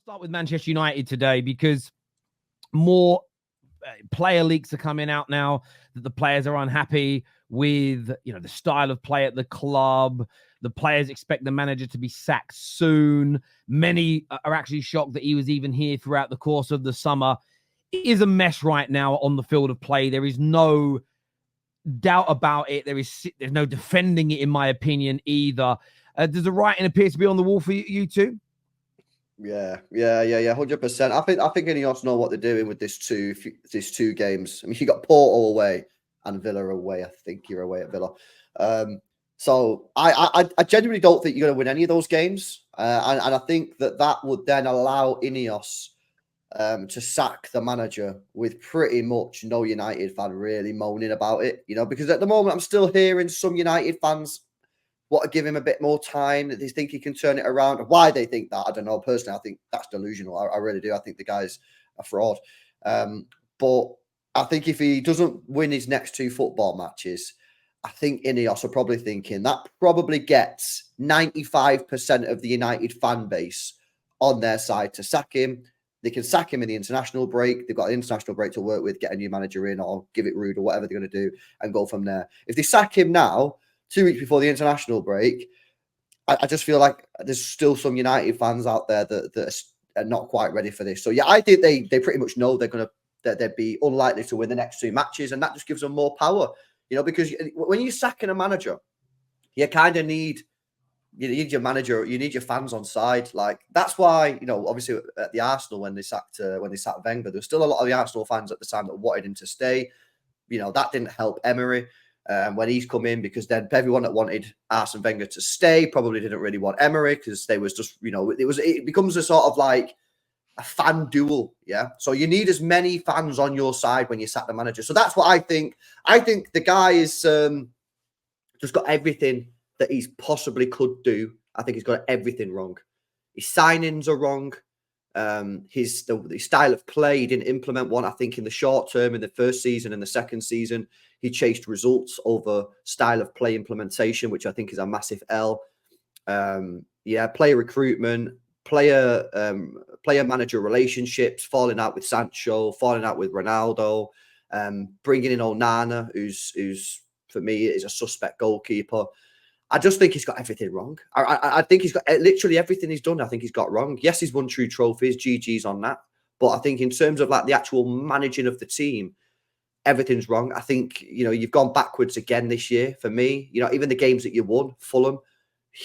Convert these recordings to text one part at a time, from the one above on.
Start with Manchester United today because more player leaks are coming out now that the players are unhappy with, the style of play at the club. The players expect the manager to be sacked soon. Many are actually shocked that he was even here throughout the course of the summer. It is a mess right now on the field of play. There is no doubt about it. There's no defending it, in my opinion, either. Does the writing appear to be on the wall for you two? Yeah, 100%. I think INEOS know what they're doing with these two games. I mean, you got Porto away and Villa away. I think you're away at Villa. So I genuinely don't think you're going to win any of those games, and I think that would then allow INEOS to sack the manager with pretty much no United fan really moaning about it. Because at the moment I'm still hearing some United fans want to give him a bit more time, that they think he can turn it around. Why they think that, I don't know. Personally, I think that's delusional. I really do. I think the guy's a fraud. But I think if he doesn't win his next two football matches, I think INEOS are probably thinking that probably gets 95% of the United fan base on their side to sack him. They can sack him in the international break. They've got an international break to work with, get a new manager in or give it Rude or whatever they're going to do and go from there. If they sack him now, 2 weeks before the international break, I just feel like there's still some United fans out there that are not quite ready for this. So yeah, I think they pretty much know that they'd be unlikely to win the next two matches, and that just gives them more power. Because when you're sacking a manager, you kind of need your manager, you need your fans on side. Like that's why obviously at the Arsenal when they sacked Wenger, there was still a lot of the Arsenal fans at the time that wanted him to stay. That didn't help Emery. When he's come in, because then everyone that wanted Arsene Wenger to stay probably didn't really want Emery, because they was just, it becomes a sort of like a fan duel. Yeah. So you need as many fans on your side when you sack the manager. So that's what I think. I think the guy is just got everything that he's possibly could do. I think he's got everything wrong. His signings are wrong. His style of play, he didn't implement one. I think in the short term, in the first season and the second season, he chased results over style of play implementation, which I think is a massive L. Player recruitment, player manager relationships, falling out with Sancho, falling out with Ronaldo, bringing in Onana, who's for me is a suspect goalkeeper. I just think he's got everything wrong. I think he's got literally everything he's done. I think he's got wrong. Yes, he's won 2 trophies. GG's on that. But I think in terms of like the actual managing of the team, everything's wrong. I think, you've gone backwards again this year for me. Even the games that you won, Fulham,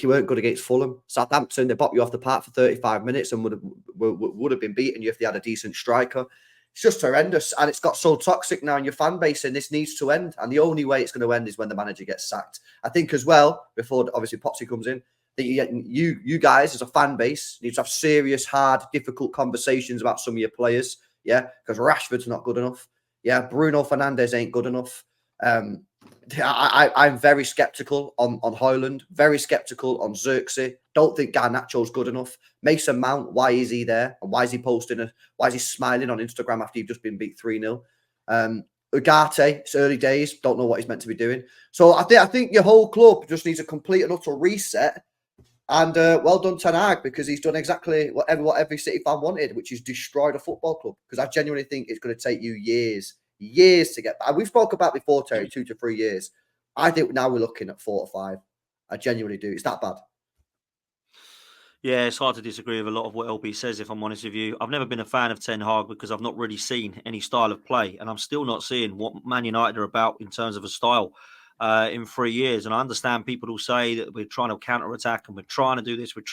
you weren't good against Fulham. Southampton, they bopped you off the park for 35 minutes and would have been beating you if they had a decent striker. It's just horrendous, and it's got so toxic now in your fan base, and this needs to end. And the only way it's going to end is when the manager gets sacked. I think as well, before obviously Potsy comes in, that you guys as a fan base need to have serious, hard, difficult conversations about some of your players. Yeah, because Rashford's not good enough. Yeah, Bruno Fernandes ain't good enough. I'm very skeptical on Højlund, very skeptical on Xerxes. Don't think Garnacho's good enough. Mason Mount, why is he there? And why is he why is he smiling on Instagram after you've just been beat 3-0? Ugarte, it's early days, don't know what he's meant to be doing. So I think your whole club just needs a complete and utter reset. And well done, Ten Hag, because he's done exactly what every City fan wanted, which is destroyed a football club. Because I genuinely think it's going to take you years to get back. We've spoke about before, Terry, 2 to 3 years. I think now we're looking at 4 or 5. I genuinely do. It's that bad. Yeah, it's hard to disagree with a lot of what LB says, if I'm honest with you. I've never been a fan of Ten Hag because I've not really seen any style of play, and I'm still not seeing what Man United are about in terms of a style in 3 years. And I understand people will say that we're trying to counter-attack and we're trying to do this, but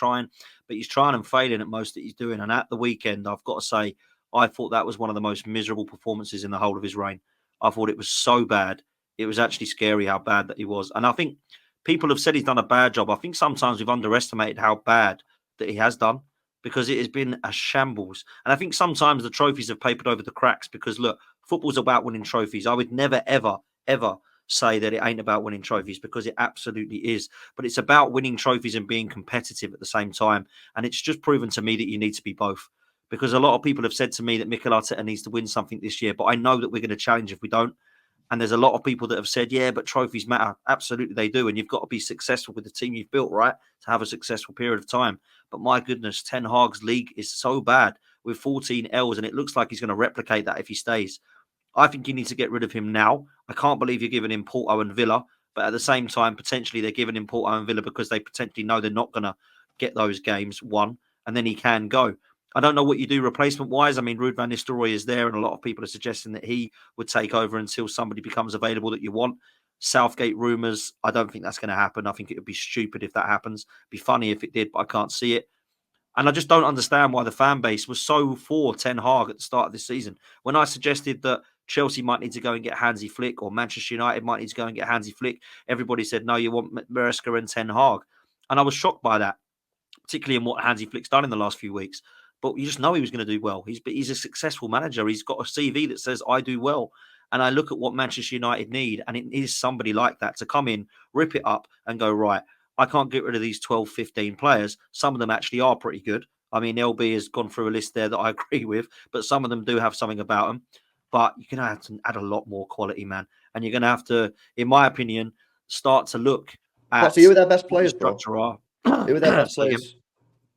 he's trying and failing at most that he's doing. And at the weekend, I've got to say, I thought that was one of the most miserable performances in the whole of his reign. I thought it was so bad. It was actually scary how bad that he was. And I think people have said he's done a bad job. I think sometimes we've underestimated how bad that he has done, because it has been a shambles. And I think sometimes the trophies have papered over the cracks because, look, football's about winning trophies. I would never, ever, ever say that it ain't about winning trophies, because it absolutely is. But it's about winning trophies and being competitive at the same time. And it's just proven to me that you need to be both. Because a lot of people have said to me that Mikel Arteta needs to win something this year, but I know that we're going to challenge if we don't. And there's a lot of people that have said, yeah, but trophies matter. Absolutely, they do. And you've got to be successful with the team you've built, right, to have a successful period of time. But my goodness, Ten Hag's league is so bad with 14 L's, and it looks like he's going to replicate that if he stays. I think you need to get rid of him now. I can't believe you're giving him Porto and Villa. But at the same time, potentially they're giving him Porto and Villa because they potentially know they're not going to get those games won, and then he can go. I don't know what you do replacement-wise. I mean, Ruud van Nistelrooy is there, and a lot of people are suggesting that he would take over until somebody becomes available that you want. Southgate rumours, I don't think that's going to happen. I think it would be stupid if that happens. It'd be funny if it did, but I can't see it. And I just don't understand why the fan base was so for Ten Hag at the start of this season. When I suggested that Chelsea might need to go and get Hansi Flick, or Manchester United might need to go and get Hansi Flick, everybody said, no, you want Maresca and Ten Hag. And I was shocked by that, particularly in what Hansi Flick's done in the last few weeks. But you just know he was going to do well. He's a successful manager. He's got a CV that says, I do well. And I look at what Manchester United need, and it is somebody like that to come in, rip it up, and go, right, I can't get rid of these 12, 15 players. Some of them actually are pretty good. I mean, LB has gone through a list there that I agree with, but some of them do have something about them. But you're going to have to add a lot more quality, man. And you're going to have to, in my opinion, start to look at... So you were their best players, bro? Who are their best players?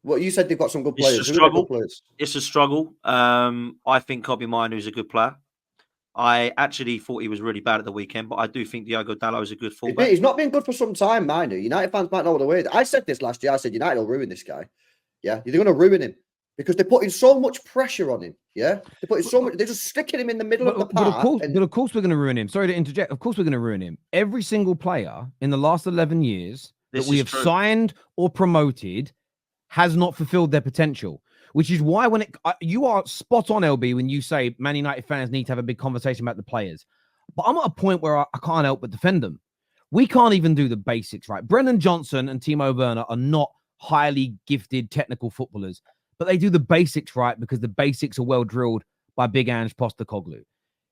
Well, you said they've got some good players. It's a struggle. It's a struggle. I think Kobe Mainoo's a good player. I actually thought he was really bad at the weekend, but I do think Diogo Dalot is a good fullback. He's not been good for some time, Mainu. United fans might know what the way. I said this last year. I said United will ruin this guy. Yeah, they're going to ruin him because they're putting so much pressure on him. Yeah, they're putting so much. They're just sticking him in the middle of the park. But of course, we're going to ruin him. Sorry to interject. Of course, we're going to ruin him. Every single player in the last 11 years that we have signed or promoted has not fulfilled their potential, which is why when you are spot on, LB, when you say Man United fans need to have a big conversation about the players. But I'm at a point where I can't help but defend them. We can't even do the basics right. Brennan Johnson and Timo Werner are not highly gifted technical footballers, but they do the basics right because the basics are well drilled by Big Ange Postecoglou.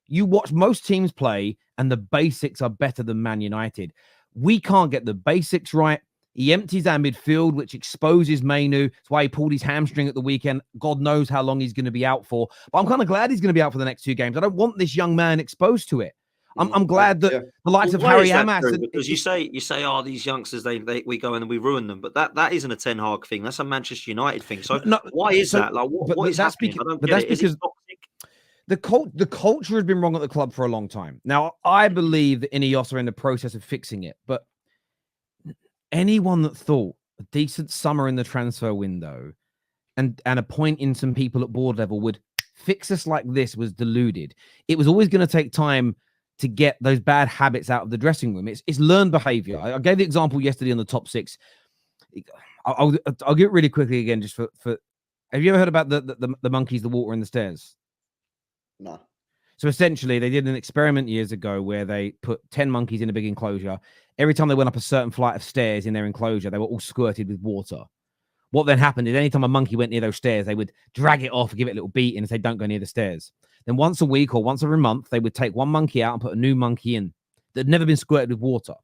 You watch most teams play and the basics are better than Man United. We can't get the basics right. He empties our midfield, which exposes Mainu. That's why he pulled his hamstring at the weekend. God knows how long he's going to be out for. But I'm kind of glad he's going to be out for the next 2 games. I don't want this young man exposed to it. I'm glad that the likes of Harry Hamas... Because you say, oh, these youngsters, we go and we ruin them. But that isn't a Ten Hag thing. That's a Manchester United thing. So why is that? Like, what is happening? I don't get it. Is it toxic? The culture has been wrong at the club for a long time. Now, I believe that INEOS are in the process of fixing it. But anyone that thought a decent summer in the transfer window and appointing some people at board level would fix us like this was deluded. It was always going to take time to get those bad habits out of the dressing room. It's learned behavior. I gave the example yesterday on the top 6. I'll get it really quickly again, just for. Have you ever heard about the monkeys, the water, and the stairs? No. So essentially, they did an experiment years ago where they put 10 monkeys in a big enclosure. Every time they went up a certain flight of stairs in their enclosure, they were all squirted with water. What then happened is anytime a monkey went near those stairs, they would drag it off, give it a little beating, and say, don't go near the stairs. Then once a week or once every month, they would take one monkey out and put a new monkey in that had never been squirted with water.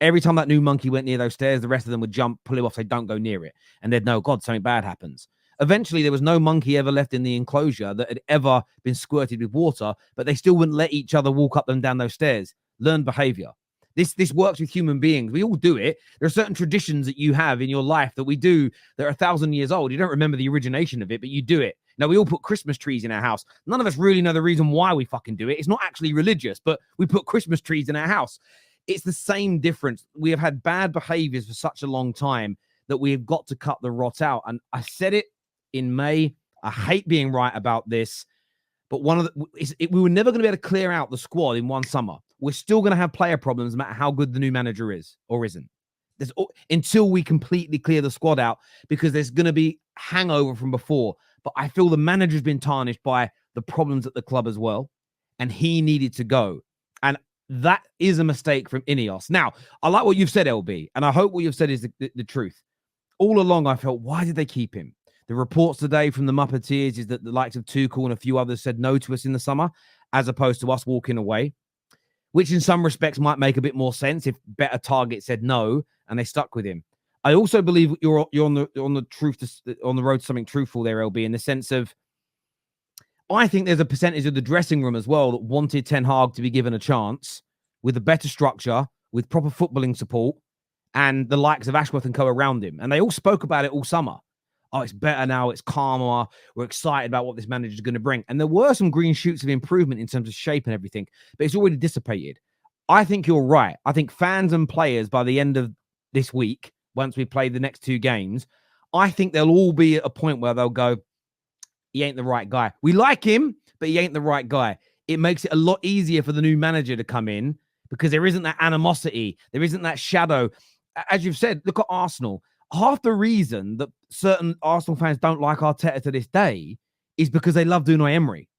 Every time that new monkey went near those stairs, the rest of them would jump, pull him off, say, don't go near it. And they'd know, God, something bad happens. Eventually, there was no monkey ever left in the enclosure that had ever been squirted with water, but they still wouldn't let each other walk up and down those stairs. Learned behavior. This works with human beings. We all do it. There are certain traditions that you have in your life that we do that are 1,000 years old. You don't remember the origination of it, but you do it. Now, we all put Christmas trees in our house. None of us really know the reason why we fucking do it. It's not actually religious, but we put Christmas trees in our house. It's the same difference. We have had bad behaviors for such a long time that we have got to cut the rot out. And I said it in May. I hate being right about this, but we were never going to be able to clear out the squad in one summer. We're still going to have player problems no matter how good the new manager is or isn't. Until we completely clear the squad out, because there's going to be hangover from before. But I feel the manager's been tarnished by the problems at the club as well, and he needed to go. And that is a mistake from INEOS. Now, I like what you've said, LB, and I hope what you've said is the truth. All along, I felt, why did they keep him? The reports today from the Muppeteers is that the likes of Tuchel and a few others said no to us in the summer, as opposed to us walking away, which in some respects might make a bit more sense if better targets said no and they stuck with him. I also believe you're on the road to something truthful there, LB, in the sense of I think there's a percentage of the dressing room as well that wanted Ten Hag to be given a chance with a better structure, with proper footballing support, and the likes of Ashworth and co around him. And they all spoke about it all summer. Oh, it's better now. It's calmer. We're excited about what this manager is going to bring. And there were some green shoots of improvement in terms of shape and everything, but it's already dissipated. I think you're right. I think fans and players by the end of this week, once we play the next 2 games, I think they'll all be at a point where they'll go, he ain't the right guy. We like him, but he ain't the right guy. It makes it a lot easier for the new manager to come in because there isn't that animosity. There isn't that shadow. As you've said, look at Arsenal. Half the reason that certain Arsenal fans don't like Arteta to this day is because they love Unai Emery.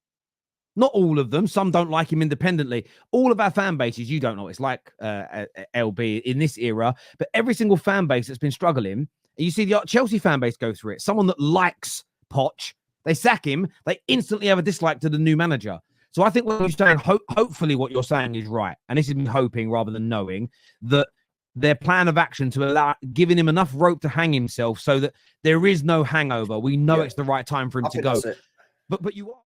Not all of them. Some don't like him independently. All of our fan bases, you don't know what it's like, LB, in this era, but every single fan base that's been struggling, and you see the Chelsea fan base go through it. Someone that likes Poch, they sack him, they instantly have a dislike to the new manager. So I think what you're saying, hopefully what you're saying is right. And this is me hoping rather than knowing that their plan of action to allow giving him enough rope to hang himself so that there is no hangover. We know it's the right time for him to go. But you are